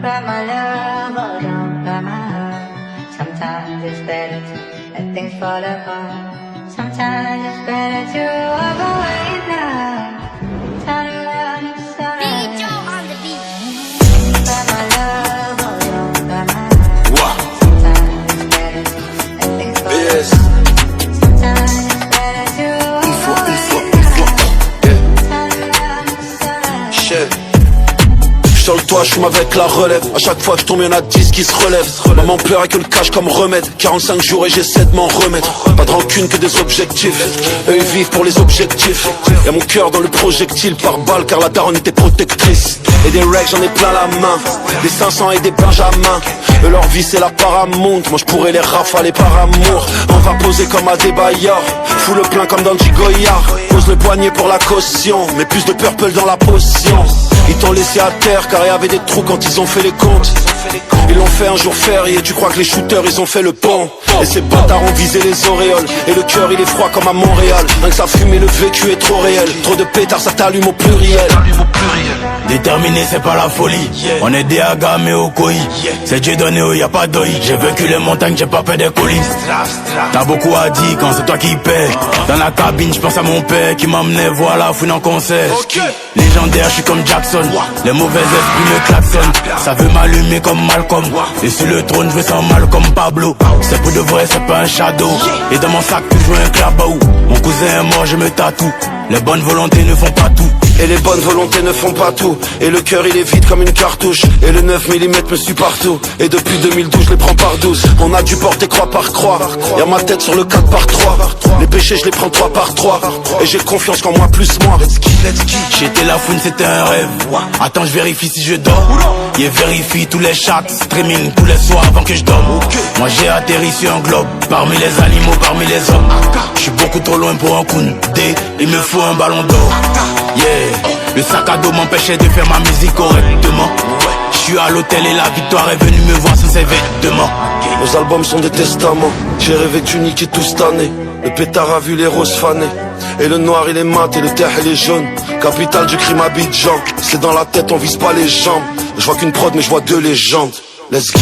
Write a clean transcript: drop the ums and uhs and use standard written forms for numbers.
cry my love, oh don't cry my heart. Sometimes it's better to let things fall apart. Sometimes it's better to walk away now. Turn around and start. on the beat. Cry my love, oh don't cry my heart. Sometimes it's better to let things fall apart. Sometimes it's better to walk away now. Turn around and start. Sur le toit, je fume avec la relève. À chaque fois que je tombe, y'en a 10 qui se relèvent. Maman pleure et que le cash comme remède. 45 jours et j'essaie de m'en remettre. Pas de rancune que des objectifs. Eux ils vivent pour les objectifs. Y'a mon cœur dans le projectile par balle car la daronne était protectrice. Et des règles j'en ai plein la main. Des 500 et des benjamins. Eux leur vie c'est la Paramount. Moi je pourrais les rafaler par amour. On va poser comme à des baillards. Fous le plein comme dans le Goyard. Pose le poignet pour la caution. Mais plus de purple dans la potion. Ils t'ont laissé à terre car il y avait des trous quand ils ont fait les comptes. Ils l'ont fait un jour férié, tu crois que les shooters ils ont fait le pont. Et ces bâtards ont visé les auréoles. Et le cœur il est froid comme à Montréal. Rien que ça fume et le vécu est trop réel. Trop de pétards ça t'allume au pluriel. Déterminé c'est pas la folie. On est des agas mais au koi. C'est Dieu donné où y a pas d'oeil. J'ai vécu les montagnes, j'ai pas peur des colis. T'as beaucoup à dire quand c'est toi qui paie. Dans la cabine je pense à mon père qui m'emmenait voir la fouine en concert. Légendaire je suis comme Jackson. Les mauvais esprits me klaxonnent. Ça veut m'allumer comme Malcolm. Et sur le trône je veux sans mal comme Pablo. C'est pour de vrai c'est pas un shadow. Et dans mon sac toujours un clabaou. Mon cousin est mort je me tatoue. Les bonnes volontés ne font pas tout. Et les bonnes volontés ne font pas tout. Et le cœur il est vide comme une cartouche. Et le 9 mm me suit partout. Et depuis 2012 je les prends par 12. On a dû porter croix par croix. Y'a ma tête sur le 4 par 3. Les péchés je les prends 3 par 3. Et j'ai confiance qu'en moi plus moi. J'étais la fouine c'était un rêve. Attends je vérifie si je dors. Yeah vérifie tous les chats. Streaming tous les soirs avant que je dorme. Moi j'ai atterri sur un globe. Parmi les animaux, parmi les hommes. Je suis beaucoup trop loin pour un Koundé. Il me faut un ballon d'or. Yeah, le sac à dos m'empêchait de faire ma musique correctement. Je suis à l'hôtel et la victoire est venue me voir sous ses vêtements. Nos albums sont des testaments. J'ai rêvé que tu niquais tout cette année. Le pétard a vu les roses fanées. Et le noir il est mat et le terre il est jaune. Capitale du crime Abidjan. C'est dans la tête on vise pas les jambes. Je vois qu'une prod mais je vois deux légendes. Let's go.